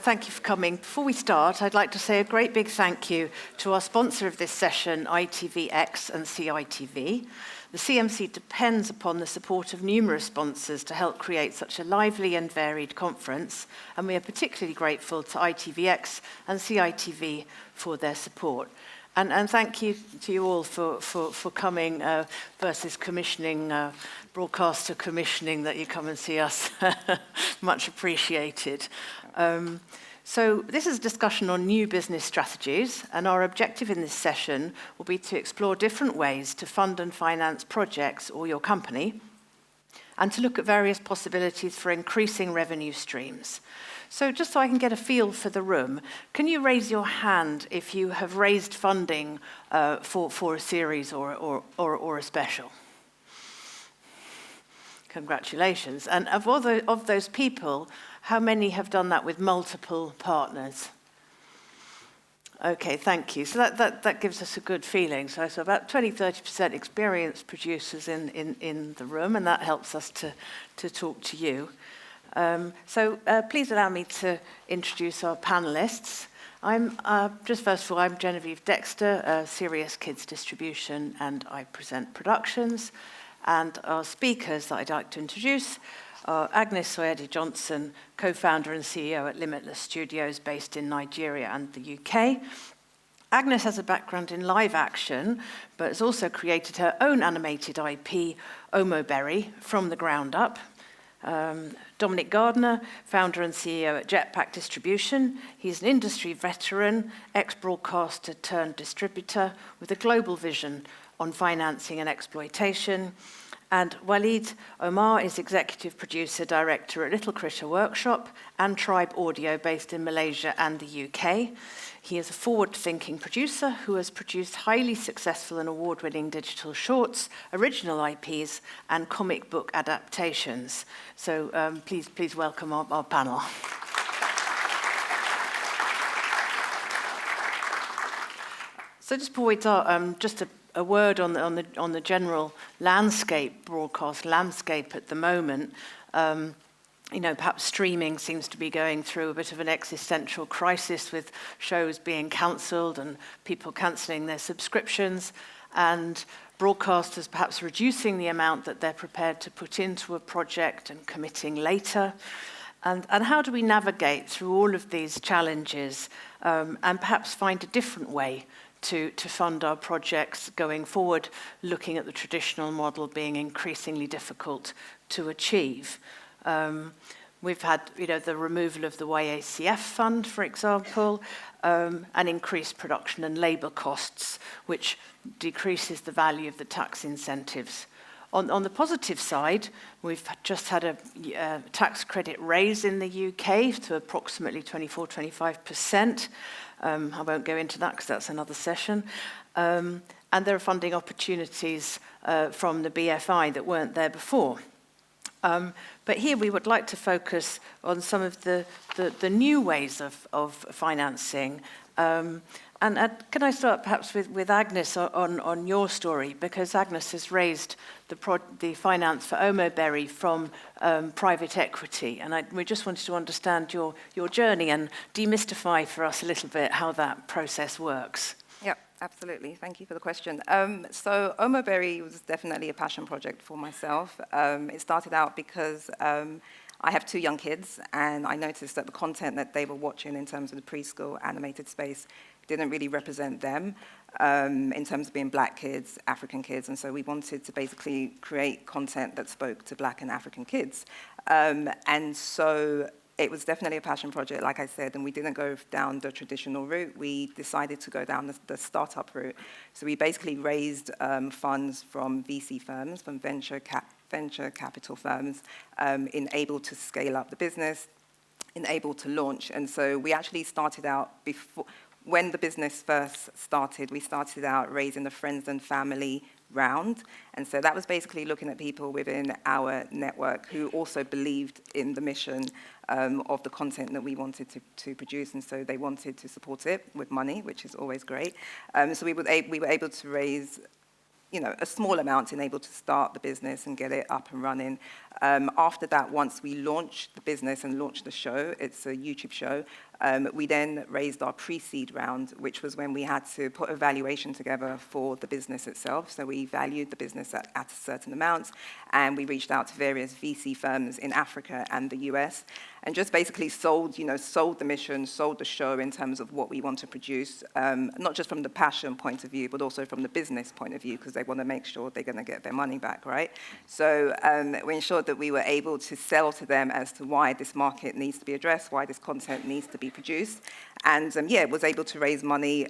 thank you for coming. Before we start, I'd like to say a great big thank you to our sponsor of this session, ITVX and CITV. The CMC depends upon the support of numerous sponsors to help create such a lively and varied conference, and we are particularly grateful to ITVX and CITV for their support. And thank you to you all for coming versus commissioning, broadcaster commissioning that you come and see us. Much appreciated. So this is a discussion on new business strategies, and our objective in this session will be to explore different ways to fund and finance projects or your company, and to look at various possibilities for increasing revenue streams. So just so I can get a feel for the room, can you raise your hand if you have raised funding for a series or a special? Congratulations. And of those people, how many have done that with multiple partners? Okay, thank you. So that gives us a good feeling. So about 20-30% experienced producers in the room, and that helps us to talk to you. Please allow me to introduce our panelists. First of all, I'm Genevieve Dexter, Serious Kids Distribution, and I present productions. And our speakers that I'd like to introduce are Agnes Soyede-Johnson, co-founder and CEO at Limitless Studios based in Nigeria and the UK. Agnes has a background in live action, but has also created her own animated IP, Omoberry, from the ground up. Dominic Gardner, founder and CEO at Jetpack Distribution. He's an industry veteran, ex-broadcaster turned distributor with a global vision on financing and exploitation. And Waleed Omar is executive producer director at Little Critter Workshop and Tribe Audio based in Malaysia and the UK. He is a forward-thinking producer who has produced highly successful and award-winning digital shorts, original IPs, and comic book adaptations. So please welcome our panel. So just before we start, just a word on the general landscape, broadcast landscape at the moment. Perhaps streaming seems to be going through a bit of an existential crisis with shows being cancelled and people cancelling their subscriptions, and broadcasters perhaps reducing the amount that they're prepared to put into a project and committing later. And how do we navigate through all of these challenges and perhaps find a different way to fund our projects going forward, looking at the traditional model being increasingly difficult to achieve? We've had, the removal of the YACF fund, for example, and increased production and labour costs, which decreases the value of the tax incentives. On the positive side, we've just had a tax credit raise in the UK to approximately 24-25%. I won't go into that because that's another session. And there are funding opportunities from the BFI that weren't there before. But here we would like to focus on some of the new ways of financing. And can I start perhaps with Agnes on your story, because Agnes has raised the finance for Omoberry from private equity, and we just wanted to understand your journey and demystify for us a little bit how that process works. Yep, absolutely. Thank you for the question. So Omoberry was definitely a passion project for myself. It started out because I have 2 young kids, and I noticed that the content that they were watching in terms of the preschool animated space didn't really represent them in terms of being Black kids, African kids, and so we wanted to basically create content that spoke to Black and African kids. And so it was definitely a passion project, like I said, and we didn't go down the traditional route. We decided to go down the startup route. So we basically raised funds from VC firms, from venture capital firms, able to scale up the business, able to launch. And so we actually started out before. When the business first started, we started out raising the friends and family round. And so that was basically looking at people within our network who also believed in the mission of the content that we wanted to produce. And so they wanted to support it with money, which is always great. So we were able to raise a small amount and able to start the business and get it up and running. After that, once we launched the business and launched the show, it's a YouTube show, we then raised our pre-seed round, which was when we had to put a valuation together for the business itself. So we valued the business at a certain amount, and we reached out to various VC firms in Africa and the US, and just basically sold the mission, sold the show in terms of what we want to produce, not just from the passion point of view, but also from the business point of view, because they want to make sure they're going to get their money back, right? So we ensured that we were able to sell to them as to why this market needs to be addressed, why this content needs to be produced, and was able to raise money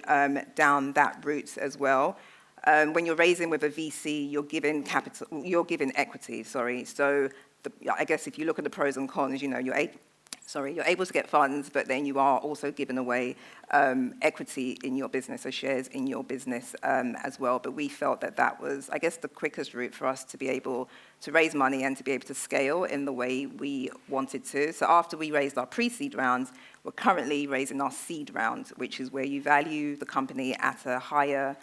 down that route as well. When you're raising with a VC, you're given equity. So I guess if you look at the pros and cons, you're able to get funds, but then you are also giving away equity in your business or shares in your business as well. But we felt that was, I guess, the quickest route for us to be able to raise money and to be able to scale in the way we wanted to. So after we raised our pre-seed rounds, we're currently raising our seed round, which is where you value the company at a higher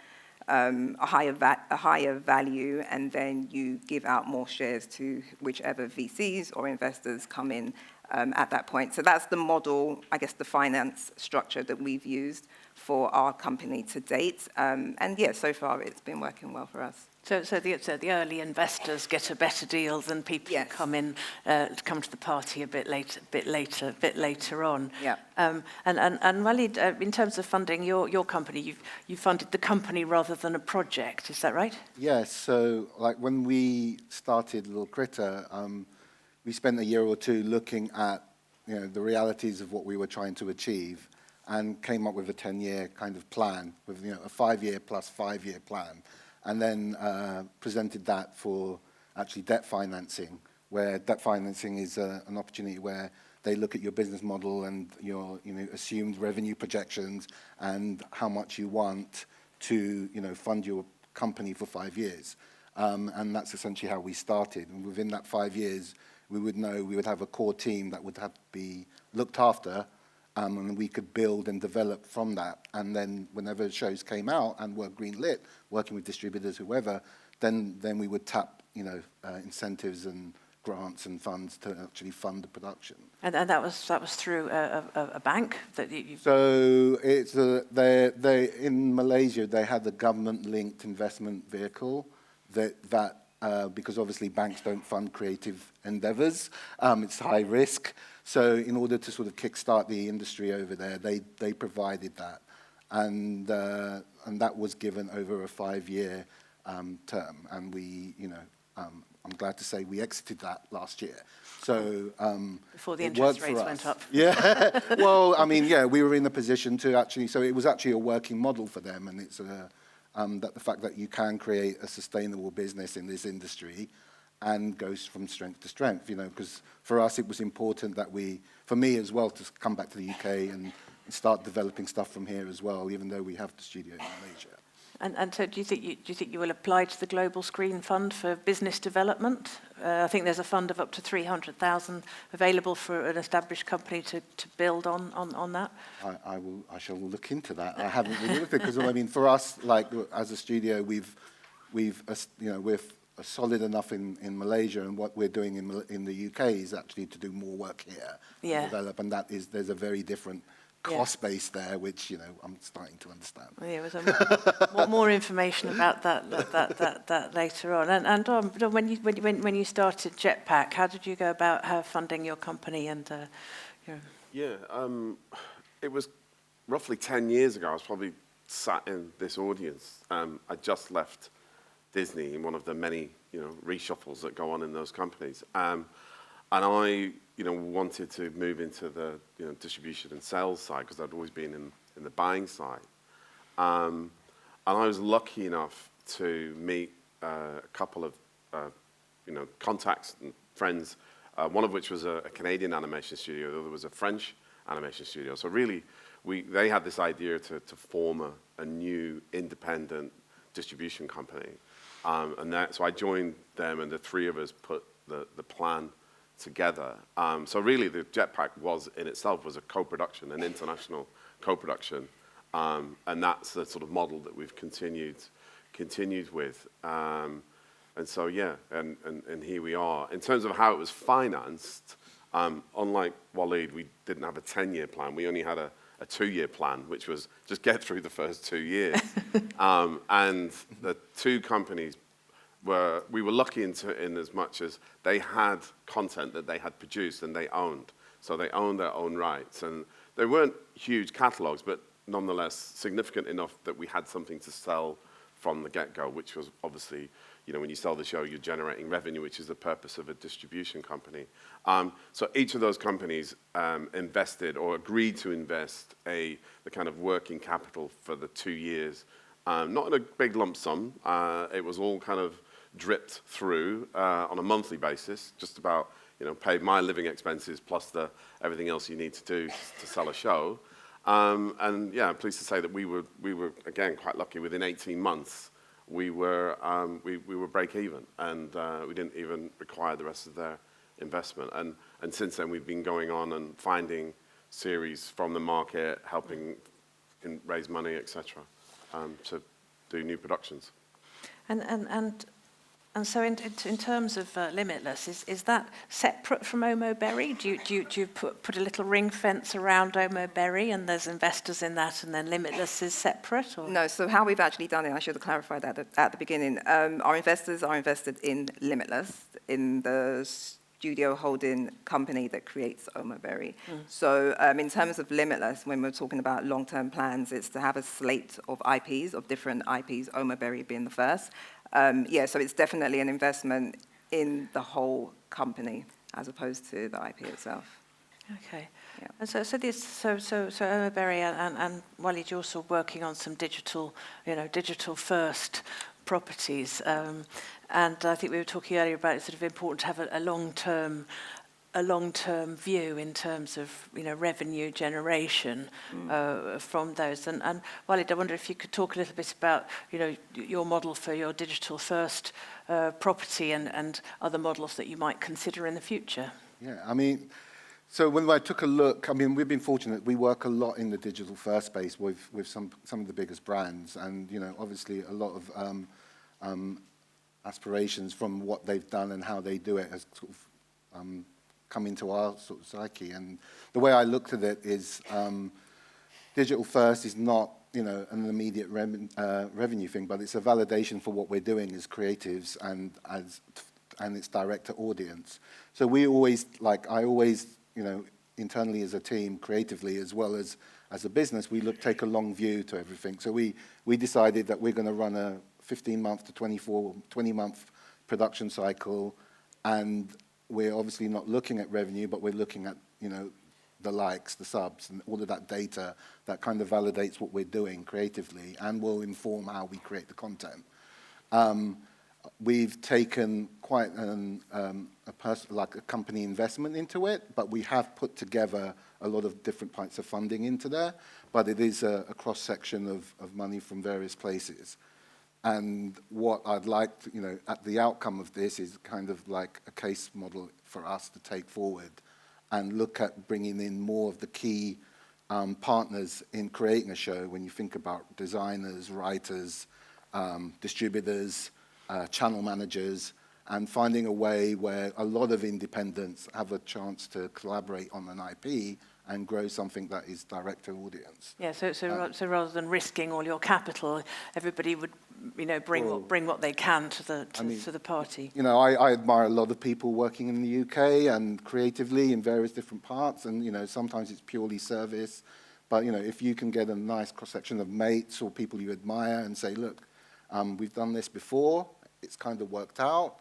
value, and then you give out more shares to whichever VCs or investors come in at that point. So that's the model, I guess, the finance structure that we've used for our company to date. So far it's been working well for us. So the early investors get a better deal than people who come to the party a bit later on. Yeah. And Walid, in terms of funding your company, you funded the company rather than a project. Is that right? Yes. So like when we started Little Critter, we spent a year or two looking at the realities of what we were trying to achieve, and came up with a 10-year kind of plan with a 5-year plus 5-year plan. And then presented that for actually debt financing, where debt financing is an opportunity where they look at your business model and your assumed revenue projections and how much you want to fund your company for 5 years. And that's essentially how we started. And within that 5 years, we would have a core team that would have to be looked after, and we could build and develop from that. And then whenever shows came out and were greenlit, working with distributors, whoever, then we would tap incentives and grants and funds to actually fund the production. And that was through a bank that you. So it's they in Malaysia they had the government-linked investment vehicle that because obviously banks don't fund creative endeavors, it's high risk. So in order to sort of kickstart the industry over there, they provided that, and that was given over a 5-year term, and we, I'm glad to say we exited that last year. So before the interest rates went up. Yeah. Well, I mean, we were in a position to actually. So it was actually a working model for them, and it's that the fact that you can create a sustainable business in this industry and goes from strength to strength, because for us it was important that for me as well, to come back to the UK and start developing stuff from here as well, even though we have the studio in Malaysia. And so do you think you will apply to the Global Screen Fund for business development? I think there's a fund of up to 300,000 available for an established company to build on that. I shall look into that. I haven't really looked at it because I mean, for us, like as a studio, we're solid enough in Malaysia, and what we're doing in the UK is actually to do more work here, develop, and there's a very different cost base there, which I'm starting to understand. Yeah, there's more information about that later on. And when you started Jetpack, how did you go about funding your company and it was roughly 10 years ago. I was probably sat in this audience. I just left Disney in one of the many reshuffles that go on in those companies, and I wanted to move into the distribution and sales side because I'd always been in the buying side, and I was lucky enough to meet a couple of contacts and friends, one of which was a Canadian animation studio, the other was a French animation studio. So really they had this idea to form a new independent distribution company, so I joined them, and the three of us put the plan together. So really the Jetpack in itself was a co-production, an international co-production, and that's the sort of model that we've continued with. And so, yeah, and here we are. In terms of how it was financed, unlike Waleed, we didn't have a 10-year plan. We only had a 2-year plan, which was just get through the first 2 years. And the two companies we were lucky in as much as they had content that they had produced and they owned. So they owned their own rights. And they weren't huge catalogs, but nonetheless significant enough that we had something to sell from the get-go, which was obviously, when you sell the show, you're generating revenue, which is the purpose of a distribution company. So each of those companies invested or agreed to invest the kind of working capital for the 2 years, not in a big lump sum. It was all kind of dripped through on a monthly basis, just about, pay my living expenses plus everything else you need to do to sell a show. And yeah, I'm pleased to say that we were again quite lucky. Within 18 months, we were break even, and we didn't even require the rest of their investment. And since then, we've been going on and finding series from the market, helping raise money, etc., to do new productions. And so in terms of Limitless, is that separate from Omo Berry? Do you put a little ring fence around Omo Berry and there's investors in that, and then Limitless is separate? Or? No, so how we've actually done it, I should have clarified that at the beginning. Our investors are invested in Limitless, in the studio holding company that creates Omo Berry. So in terms of Limitless, when we're talking about long-term plans, it's to have a slate of IPs, of different IPs, Omo Berry being the first. So it's definitely an investment in the whole company as opposed to the IP itself. Okay. Yeah. And so Omo Berry and Waleed, you're also working on some digital first properties. And I think we were talking earlier about it's sort of important to have a long-term view in terms of revenue generation from those. And Waleed, I wonder if you could talk a little bit about your model for your digital first property and other models that you might consider in the future. Yeah, so when I took a look, we've been fortunate. We work a lot in the digital first space with some of the biggest brands, and obviously a lot of aspirations from what they've done and how they do it has sort of come into our sort of psyche. And the way I looked at it is digital first is not an immediate revenue thing, but it's a validation for what we're doing as creatives and its direct to audience. So I always internally as a team, creatively as well as a business, we take a long view to everything. So we decided that we're going to run a 15-month to 20-month production cycle, and we're obviously not looking at revenue, but we're looking at, the likes, the subs, and all of that data that kind of validates what we're doing creatively and will inform how we create the content. We've taken quite a company investment into it, but we have put together a lot of different types of funding into there, but it is a cross-section of money from various places. And what I'd like to, at the outcome of this is kind of like a case model for us to take forward and look at bringing in more of the key partners in creating a show. When you think about designers, writers, distributors, channel managers, and finding a way where a lot of independents have a chance to collaborate on an IP and grow something that is direct to audience. Yeah, so rather than risking all your capital, everybody would bring what they can to the party. I admire a lot of people working in the UK and creatively in various different parts, and sometimes it's purely service, but if you can get a nice cross-section of mates or people you admire and say, look, we've done this before, it's kind of worked out,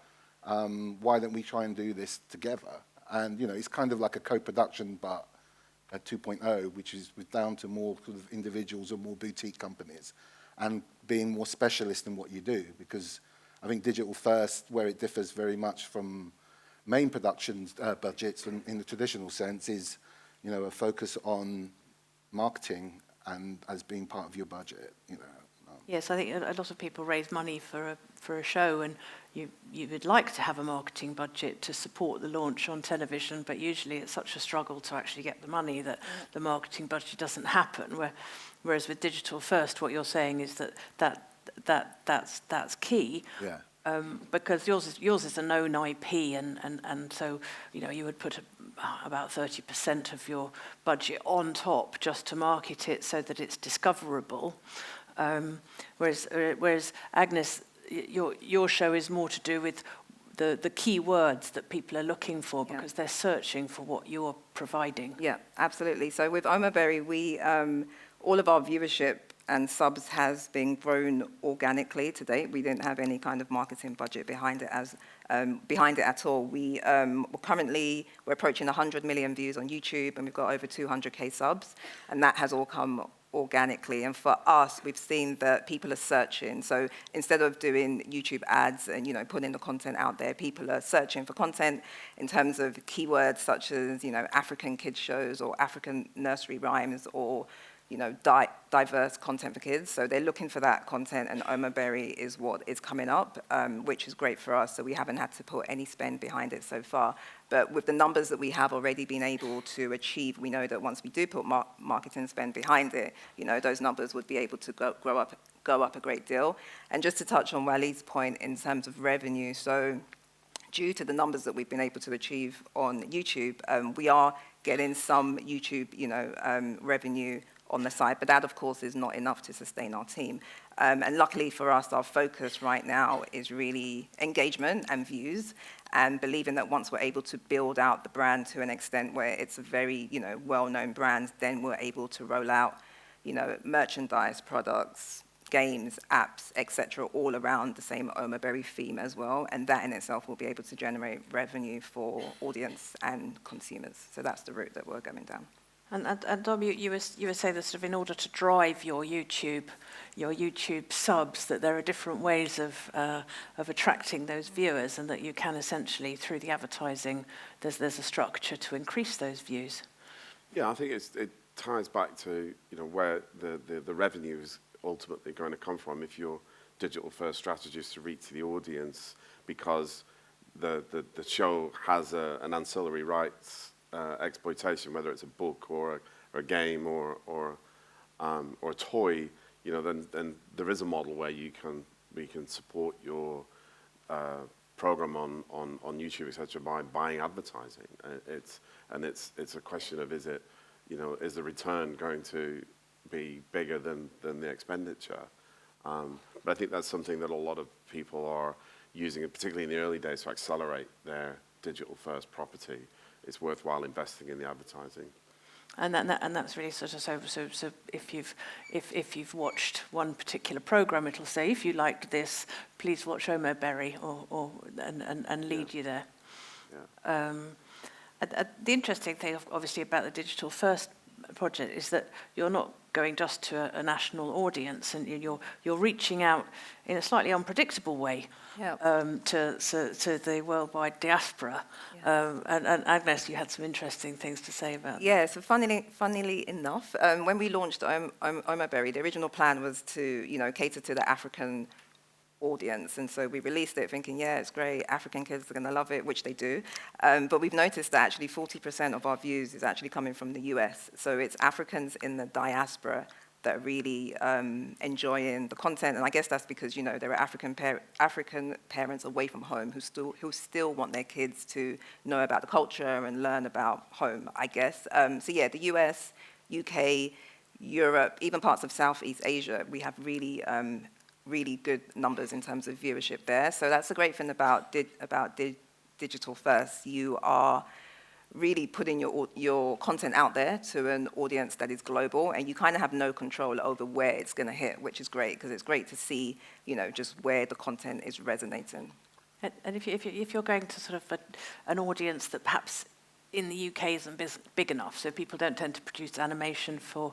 why don't we try and do this together? And it's kind of like a co-production, but a 2.0, which is down to more sort of individuals or more boutique companies, and being more specialist in what you do. Because I think digital first, where it differs very much from main productions budgets in the traditional sense, is a focus on marketing and as being part of your budget. Yes, I think a lot of people raise money for a show, and you would like to have a marketing budget to support the launch on television, but usually it's such a struggle to actually get the money that the marketing budget doesn't happen. Whereas with digital first, what you're saying is that's key. Yeah. because yours is a known IP, and so you would put about 30% of your budget on top just to market it so that it's discoverable. Whereas Agnes, your show is more to do with the key words that people are looking for because they're searching for what you're providing. Yeah, absolutely. So with Omaberry, we all of our viewership and subs has been grown organically to date. We didn't have any kind of marketing budget behind it at all. We're approaching 100 million views on YouTube, and we've got over 200K subs, and that has all come organically. And for us, we've seen that people are searching. So instead of doing YouTube ads and putting the content out there, people are searching for content in terms of keywords such as African kids shows or African nursery rhymes or diverse content for kids. So they're looking for that content, and Omaberry is what is coming up, which is great for us. So we haven't had to put any spend behind it so far. But with the numbers that we have already been able to achieve, we know that once we do put marketing spend behind it, those numbers would be able to go up a great deal. And just to touch on Walid's point in terms of revenue, so due to the numbers that we've been able to achieve on YouTube, we are getting some YouTube, revenue on the side, but that, of course, is not enough to sustain our team. And luckily for us, our focus right now is really engagement and views, and believing that once we're able to build out the brand to an extent where it's a very, well-known brand, then we're able to roll out, merchandise, products, games, apps, etc., all around the same Omaberry theme as well, and that in itself will be able to generate revenue for audience and consumers. So that's the route that we're going down. And Dom, you were saying that sort of in order to drive your YouTube subs, that there are different ways of attracting those viewers, and that you can essentially, through the advertising, there's a structure to increase those views. Yeah, I think it ties back to where the revenue is ultimately going to come from if your digital first strategy is to reach the audience, because the show has an ancillary rights exploitation, whether it's a book or a game or a toy, then there is a model where we can support your program on YouTube, etc., by buying advertising. It's a question of is the return going to be bigger than the expenditure? But I think that's something that a lot of people are using, particularly in the early days, to accelerate their digital first property. It's worthwhile investing in the advertising. And that's really sort of so if you've watched one particular program, it'll say, if you liked this, please watch Omaberry, and lead you there. Yeah. The interesting thing, obviously, about the Digital First project is that you're not going just to a national audience, and you're reaching out in a slightly unpredictable way to the worldwide diaspora. Yeah. And Agnes, you had some interesting things to say about that. Yeah, so funnily enough, when we launched Omaberry, the original plan was to cater to the African audience, and so we released it thinking, yeah, it's great, African kids are going to love it, which they do, but we've noticed that actually 40% of our views is actually coming from the US, so it's Africans in the diaspora that are really enjoying the content, and I guess that's because there are African parents away from home who still want their kids to know about the culture and learn about home, I guess. So yeah, the US, UK, Europe, even parts of Southeast Asia, we have really good numbers in terms of viewership there. So that's the great thing about Digital First. You are really putting your content out there to an audience that is global, and you kind of have no control over where it's going to hit, which is great, because it's great to see, just where the content is resonating. And if you're going to sort of an audience that perhaps in the UK isn't big enough, so people don't tend to produce animation for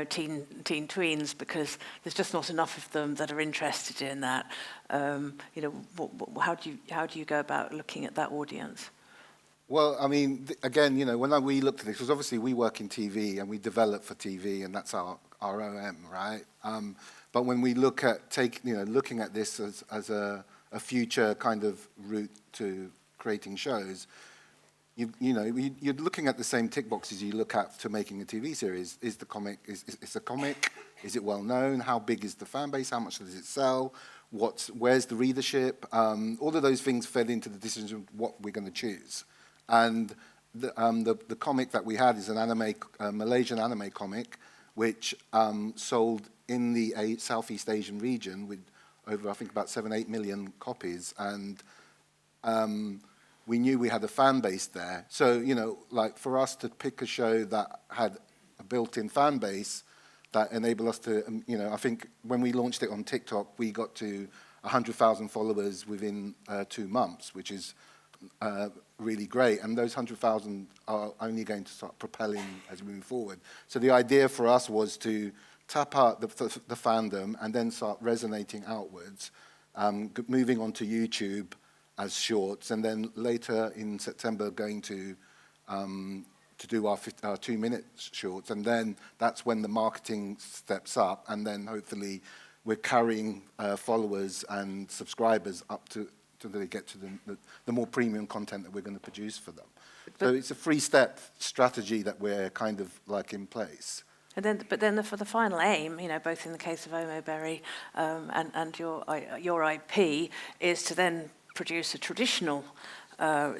teen tweens because there's just not enough of them that are interested in that. How do you go about looking at that audience? Well, I mean, again, when we looked at this, because obviously we work in TV and we develop for TV, and that's our OM, right? But when we look at looking at this as a future kind of route to creating shows, you're looking at the same tick boxes you look at to making a TV series. Is the comic, is a comic? Is it well known? How big is the fan base? How much does it sell? where's the readership? All of those things fed into the decision of what we're going to choose. And the comic that we had is an anime, Malaysian anime comic, which sold in the Southeast Asian region with over, I think, about 7-8 million copies. And we knew we had a fan base there. So, you know, like for us to pick a show that had a built-in fan base that enabled us to, you know, I think when we launched it on TikTok, we got to 100,000 followers within 2 months, which is really great. And those 100,000 are only going to start propelling as we move forward. So the idea for us was to tap out the fandom and then start resonating outwards, moving on to YouTube as shorts, and then later in September going to do our 2-minute shorts, and then that's when the marketing steps up, and then hopefully we're carrying followers and subscribers up to they get to the more premium content that we're going to produce for them. So it's a 3-step strategy that we're kind of like in place. But then for the final aim, you know, both in the case of Omoberry and your IP, is to then produce a traditional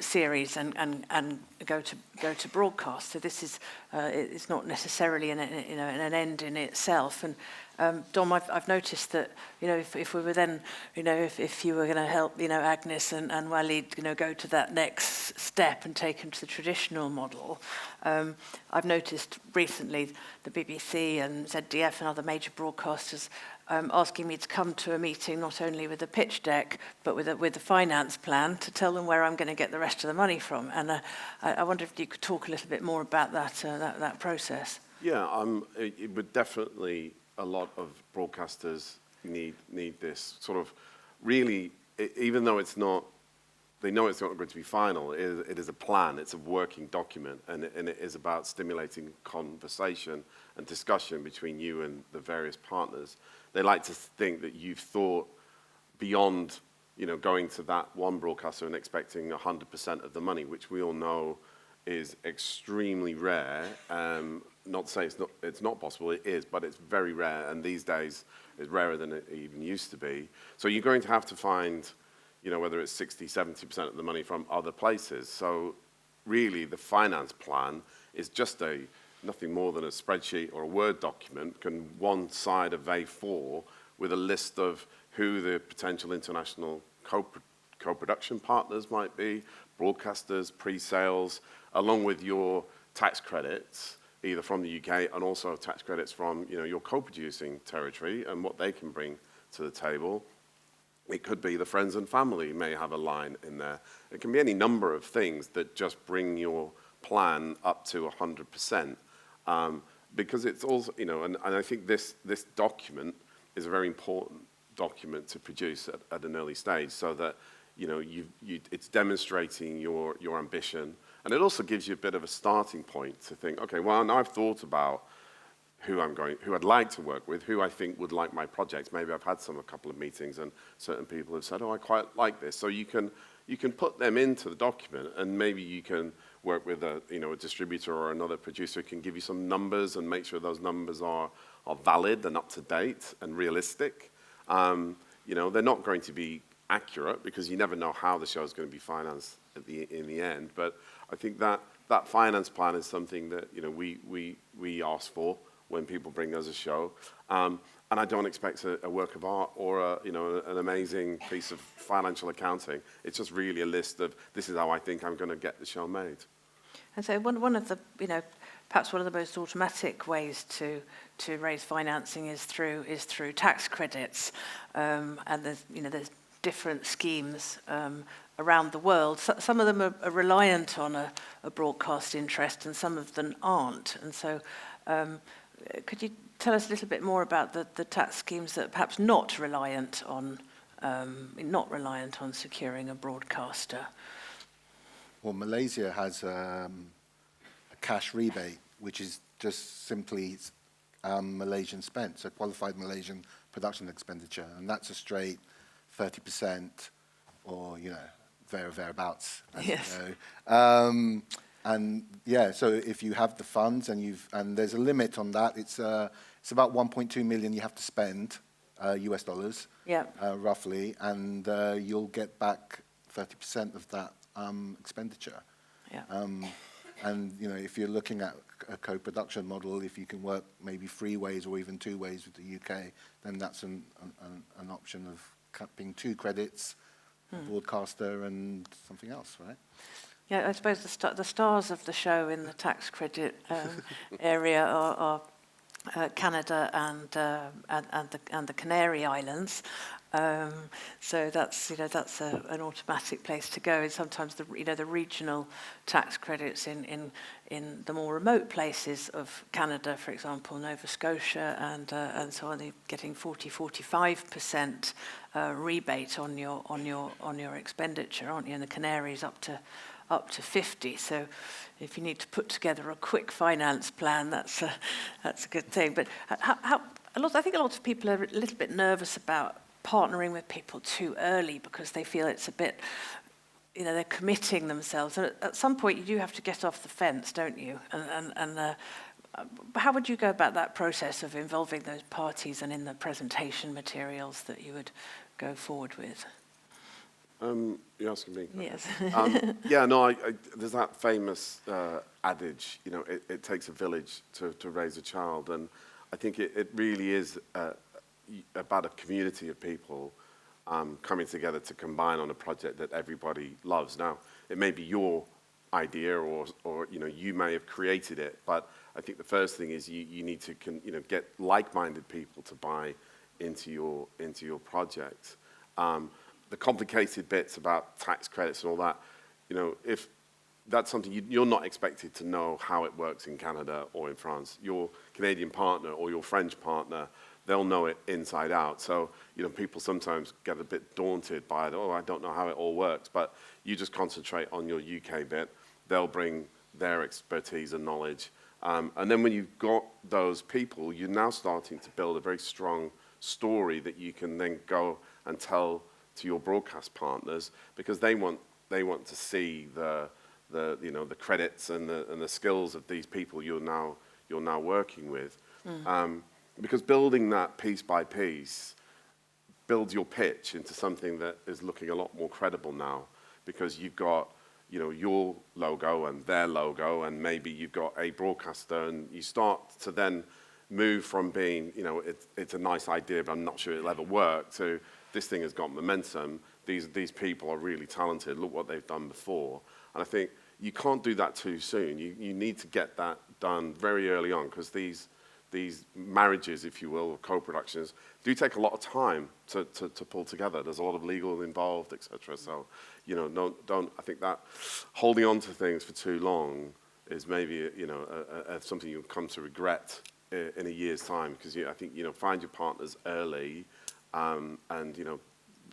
series and go to broadcast. So this is it's not necessarily an end in itself. And Dom, I've noticed that, you know, if we were then, you know, if you were going to help, you know, Agnes and Walid, you know, go to that next step and take them to the traditional model, I've noticed recently the BBC and ZDF and other major broadcasters asking me to come to a meeting not only with a pitch deck but with a finance plan to tell them where I'm going to get the rest of the money from. And I wonder if you could talk a little bit more about that process. Yeah, it would definitely, a lot of broadcasters need this sort of really, even though it's not, they know it's not going to be final, it is a plan, it's a working document, and it is about stimulating conversation and discussion between you and the various partners. They like to think that you've thought beyond, you know, going to that one broadcaster and expecting 100% of the money, which we all know is extremely rare. Not to say it's not possible, it is, but it's very rare, and these days it's rarer than it even used to be. So you're going to have to find, you know, whether it's 60, 70% of the money from other places. So really the finance plan is just nothing more than a spreadsheet or a Word document, one side of A4 with a list of who the potential international co-production partners might be, broadcasters, pre-sales, along with your tax credits, either from the UK and also tax credits from, you know, your co-producing territory and what they can bring to the table. It could be the friends and family may have a line in there. It can be any number of things that just bring your plan up to 100%. Because it's also, you know, and I think this document is a very important document to produce at an early stage, so that, you know, it's demonstrating your ambition, and it also gives you a bit of a starting point to think, okay, well, now I've thought about who I'd like to work with, who I think would like my projects. Maybe I've had a couple of meetings, and certain people have said, oh, I quite like this. So you can put them into the document, and maybe you can work with a distributor or another producer who can give you some numbers and make sure those numbers are valid and up to date and realistic. You know, they're not going to be accurate because you never know how the show is going to be financed in the end. But I think that finance plan is something that, you know, we ask for when people bring us a show. And I don't expect a work of art or an amazing piece of financial accounting. It's just really a list of, this is how I think I'm going to get the show made. And so one of the, you know, perhaps one of the most automatic ways to raise financing is through tax credits, and there's different schemes around the world. Some of them are reliant on a broadcast interest, and some of them aren't. And so, could you tell us a little bit more about the tax schemes that are perhaps not reliant on securing a broadcaster? Well, Malaysia has a cash rebate, which is just simply Malaysian spent, so qualified Malaysian production expenditure, and that's a straight 30% or, you know, thereabouts, as yes. you know. And yeah, so if you have the funds and there's a limit on that, it's about 1.2 million you have to spend US dollars, Yeah. roughly, and you'll get back 30% of that expenditure. Yeah. And if you're looking at a co-production model, if you can work maybe 3 ways or even 2 ways with the UK, then that's an option of being 2 credits, a broadcaster and something else, right? Yeah, I suppose the stars of the show in the tax credit area are Canada and the Canary Islands. So that's an automatic place to go. And sometimes the regional tax credits in the more remote places of Canada, for example, Nova Scotia and so on, they're getting 45% rebate on your expenditure, aren't you? And the Canaries up to 50. So if you need to put together a quick finance plan, that's a good thing. But I think a lot of people are a little bit nervous about partnering with people too early because they feel it's a bit, they're committing themselves. And at some point, you do have to get off the fence, don't you? And how would you go about that process of involving those parties and in the presentation materials that you would go forward with? You're asking me? Yes. Yeah, no, there's that famous adage, it takes a village to raise a child. And I think it really is about a community of people coming together to combine on a project that everybody loves. Now, it may be your idea or you may have created it, but I think the first thing is you need to get like-minded people to buy into your project. The complicated bits about tax credits and all that, if that's something you're not expected to know how it works in Canada or in France. Your Canadian partner or your French partner, they'll know it inside out. So, people sometimes get a bit daunted by it. Oh, I don't know how it all works. But you just concentrate on your UK bit. They'll bring their expertise and knowledge. And then when you've got those people, you're now starting to build a very strong story that you can then go and tell to your broadcast partners, because they want to see the credits and the skills of these people you're now working with. Because building that piece by piece builds your pitch into something that is looking a lot more credible now, because you've got your logo and their logo, and maybe you've got a broadcaster, and you start to then move from being it's a nice idea but I'm not sure it'll ever work, to this thing has got momentum. These people are really talented. Look what they've done before. And I think you can't do that too soon. You need to get that done very early on, because these marriages, if you will, or co-productions, do take a lot of time to pull together. There's a lot of legal involved, etc. So, don't. I think that holding on to things for too long is maybe something you'll come to regret in a year's time, because I think find your partners early. And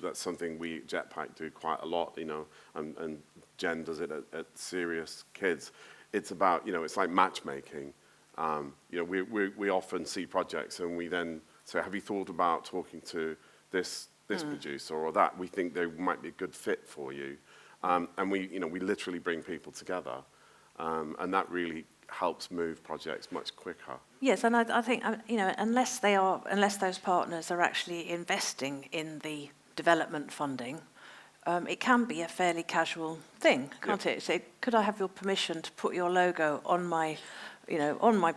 that's something we at Jetpack do quite a lot, and Jen does it at Serious Kids. It's about, it's like matchmaking. We often see projects and we then say, have you thought about talking to this producer or that? We think they might be a good fit for you. And we literally bring people together. And that really helps move projects much quicker. Yes, and I think unless those partners are actually investing in the development funding, it can be a fairly casual thing, can't it? Say, could I have your permission to put your logo on my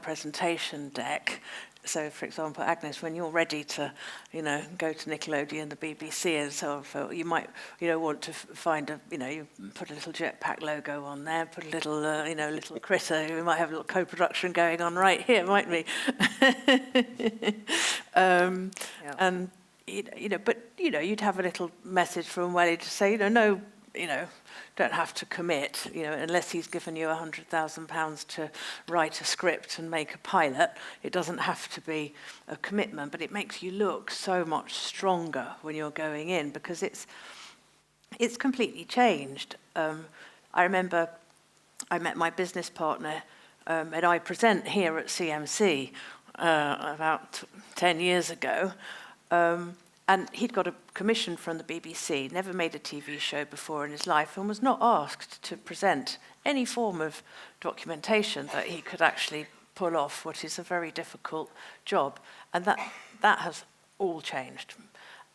presentation deck? So, for example, Agnes, when you're ready to, go to Nickelodeon, the BBC, and so on, you might, want to find you put a little Jetpack logo on there, put a little, little critter. We might have a little co-production going on right here, mightn't we? And but you'd have a little message from Welly to say, no, don't have to commit, unless he's given you £100,000 to write a script and make a pilot. It doesn't have to be a commitment, but it makes you look so much stronger when you're going in, because it's completely changed. I remember I met my business partner, and I present here at CMC about 10 years ago. And he'd got a commission from the BBC, never made a TV show before in his life, and was not asked to present any form of documentation that he could actually pull off what is a very difficult job. And that has all changed.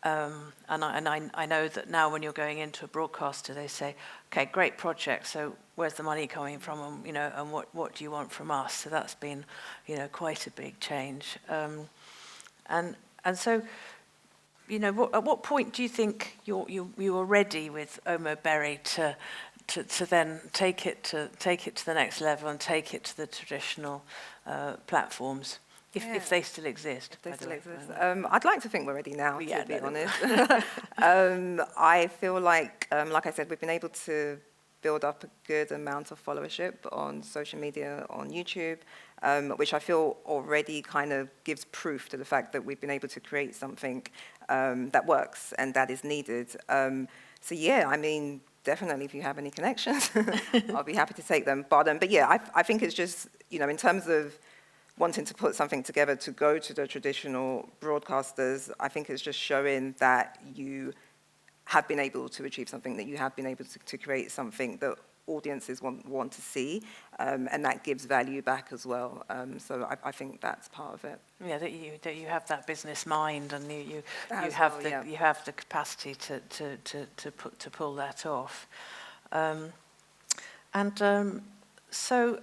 I know that now when you're going into a broadcaster, they say, okay, great project, so where's the money coming from, and, you know, and what do you want from us? So that's been, you know, quite a big change. And so, you know, at what point do you think you were ready with Omo Berry to then take it to the next level and take it to the traditional platforms? If they still exist. If they still exist. I'd like to think we're ready now, Yeah, to be no, honest. I feel like I said, we've been able to build up a good amount of followership on social media, on YouTube, which I feel already kind of gives proof to the fact that we've been able to create something that works and that is needed. So yeah, I mean, definitely if you have any connections, I'll be happy to take them. But yeah, I think it's just, you know, in terms of wanting to put something together to go to the traditional broadcasters, I think it's just showing that you have been able to achieve something, that you have been able to create something that audiences want to see, and that gives value back as well. So I think that's part of it. Yeah, that you have that business mind, and you have the capacity to pull that off. So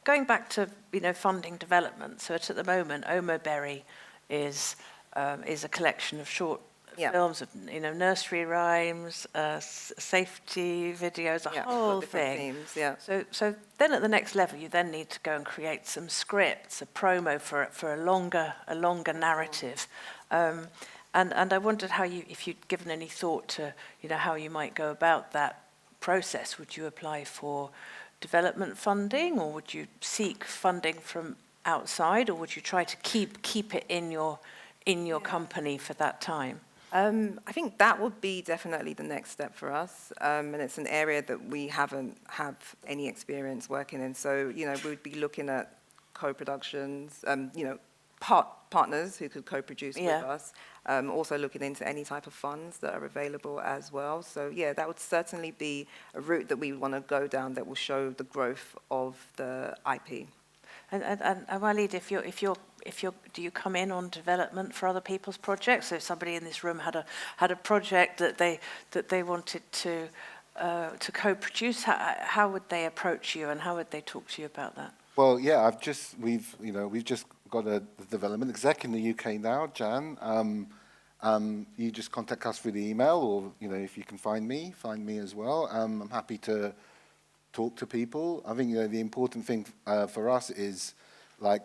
going back to, you know, funding development. So at the moment, Omo Berry is a collection of short films of, you know, nursery rhymes, safety videos, a whole thing. Themes, So then at the next level, you then need to go and create some scripts, a promo for a longer narrative. And I wondered if you'd given any thought to, you know, how you might go about that process. Would you apply for development funding, or would you seek funding from outside, or would you try to keep it in your company for that time? I think that would be definitely the next step for us, and it's an area that we haven't have any experience working in. So, you know, we'd be looking at co-productions, you know, partners who could co-produce with us. Also looking into any type of funds that are available as well. So yeah, that would certainly be a route that we want to go down that will show the growth of the IP. And Walid, do you come in on development for other people's projects? So if somebody in this room had a project that they wanted to co-produce, how would they approach you, and how would they talk to you about that? Well, yeah, we've just got a development exec in the UK now, Jan. You just contact us through the email, or, you know, if you can find me as well. I'm happy to talk to people. I think, you know, the important thing for us is, like,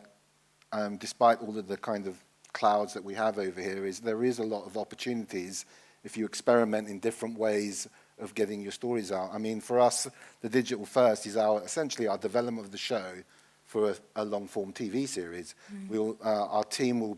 despite all of the kind of clouds that we have over here, is there is a lot of opportunities if you experiment in different ways of getting your stories out. I mean, for us, the digital first is essentially our development of the show for a long-form TV series. Our team will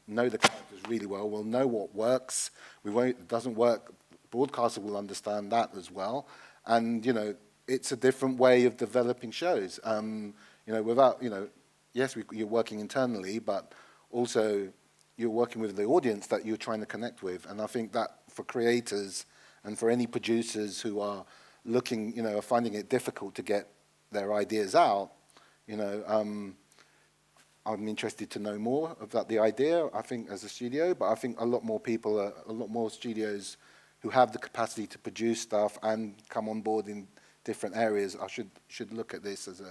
know the characters really well. We'll know what works. It doesn't work. Broadcaster will understand that as well. And, you know, it's a different way of developing shows. You know, without, you know, yes, you're working internally, but also you're working with the audience that you're trying to connect with. And I think that for creators and for any producers who are looking, you know, are finding it difficult to get their ideas out, you know, I'm interested to know more about the idea, I think, as a studio, but I think a lot more studios who have the capacity to produce stuff and come on board in different areas should look at this as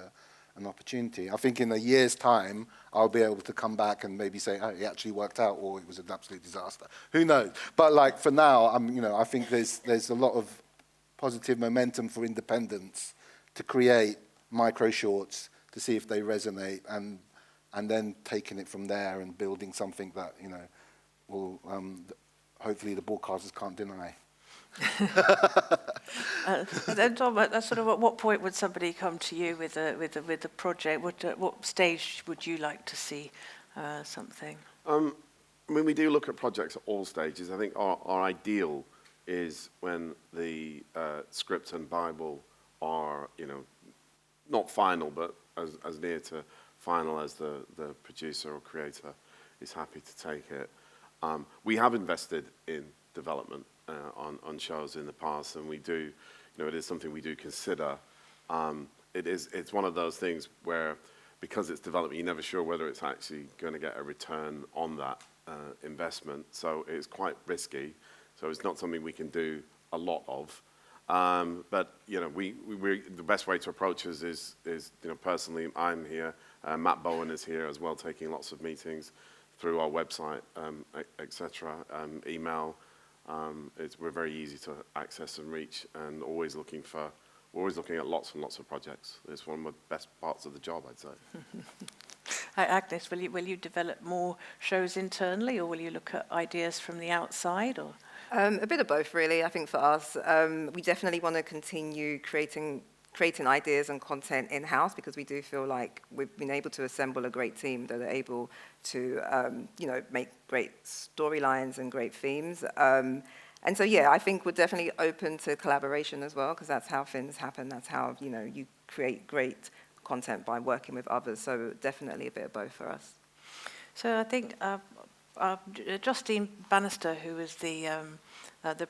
an opportunity. I think in a year's time, I'll be able to come back and maybe say, oh, it actually worked out, or it was an absolute disaster. Who knows? But, like, for now, I think there's a lot of positive momentum for independents to create micro shorts to see if they resonate, and then taking it from there and building something that, you know, will hopefully the broadcasters can't deny. And then, Tom, sort of, at what point would somebody come to you with a project? What stage would you like to see something? I mean, we do look at projects at all stages. I think our ideal is when the script and Bible are, you know, not final, but as near to final as the producer or creator is happy to take it. We have invested in development on shows in the past, and we do, you know, it is something we do consider. It's one of those things where because it's development, you're never sure whether it's actually going to get a return on that investment. So it's quite risky. So it's not something we can do a lot of. But you know, the best way to approach us is you know, personally, I'm here. Matt Bowen is here as well, taking lots of meetings through our website, etc. Email. We're very easy to access and reach, and we're always looking at lots and lots of projects. It's one of the best parts of the job, I'd say. Agnes, will you develop more shows internally, or will you look at ideas from the outside, or? A bit of both, really. I think for us, we definitely want to continue creating ideas and content in-house, because we do feel like we've been able to assemble a great team that are able to, you know, make great storylines and great themes. And so, yeah, I think we're definitely open to collaboration as well, because that's how things happen. That's how, you know, you create great content by working with others. So definitely a bit of both for us. So I think Justine Bannister, who was the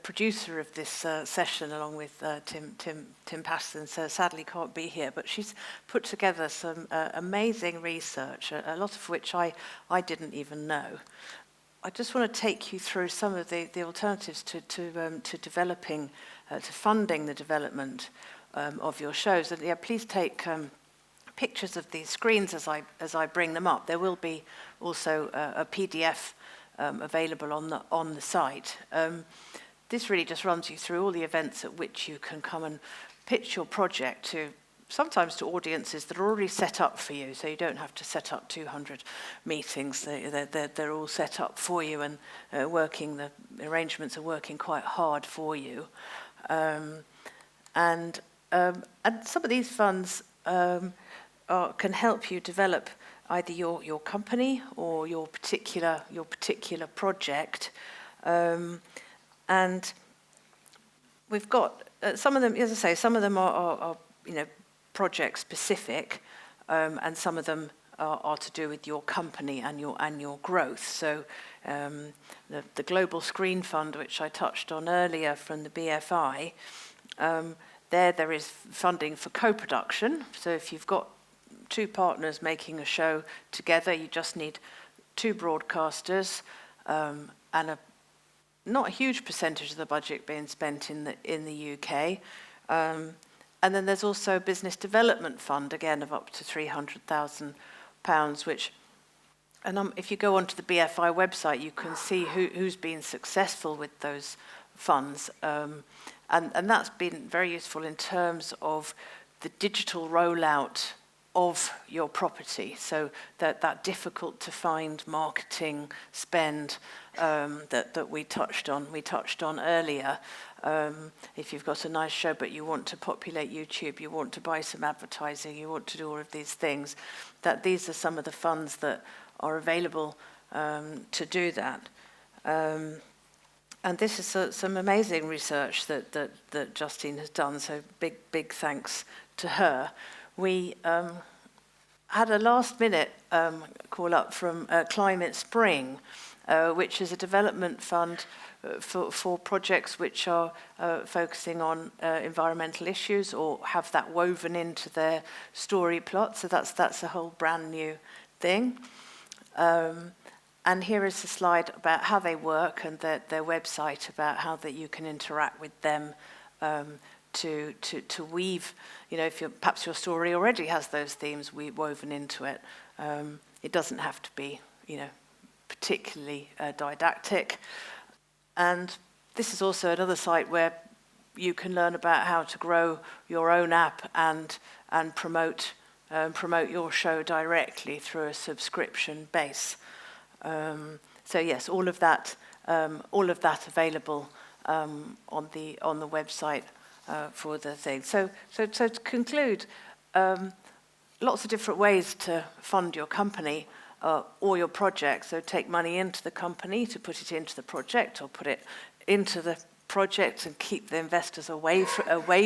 producer of this session, along with Tim Patterson, so sadly can't be here, but she's put together some amazing research, a lot of which I didn't even know. I just want to take you through some of the alternatives to developing, to funding the development of your shows. And yeah, please take pictures of these screens as I bring them up. There will be also a PDF available on the site. This really just runs you through all the events at which you can come and pitch your project sometimes to audiences that are already set up for you, so you don't have to set up 200 meetings. They're all set up for you, and the arrangements are working quite hard for you. And some of these funds can help you develop either your company or your particular project. And we've got some of them, as I say, some of them are you know, project specific, and some of them are to do with your company and your growth. So the Global Screen Fund, which I touched on earlier from the BFI, there is funding for co-production. So if you've got two partners making a show together, you just need two broadcasters, and not a huge percentage of the budget being spent in the UK. And then there's also a business development fund, again, of up to £300,000, which, and if you go onto the BFI website, you can see who's been successful with those funds. And that's been very useful in terms of the digital rollout of your property. So that difficult to find marketing spend that we touched on earlier. If you've got a nice show but you want to populate YouTube, you want to buy some advertising, you want to do all of these things, that these are some of the funds that are available to do that. And this is some amazing research that Justine has done, so big thanks to her. We had a last-minute call up from Climate Spring, which is a development fund for projects which are focusing on environmental issues or have that woven into their story plot. So that's a whole brand new thing. And here is a slide about how they work and their website, about how that you can interact with them to weave. You know, if perhaps your story already has those themes woven into it. It doesn't have to be, you know, particularly didactic. And this is also another site where you can learn about how to grow your own app and promote your show directly through a subscription base. So yes, all of that available on the website for the thing. So to conclude, lots of different ways to fund your company or your project. So take money into the company to put it into the project, or put it into the project and keep the investors away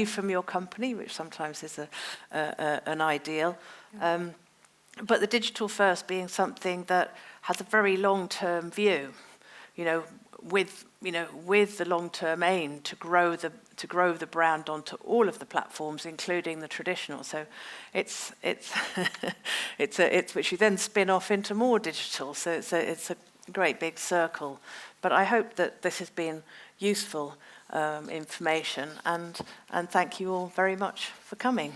from your company, which sometimes is an ideal. But the digital first being something that has a very long-term view. You know, with the long-term aim to grow the brand onto all of the platforms, including the traditional. So it's which you then spin off into more digital. So it's a great big circle. But I hope that this has been useful information, and thank you all very much for coming.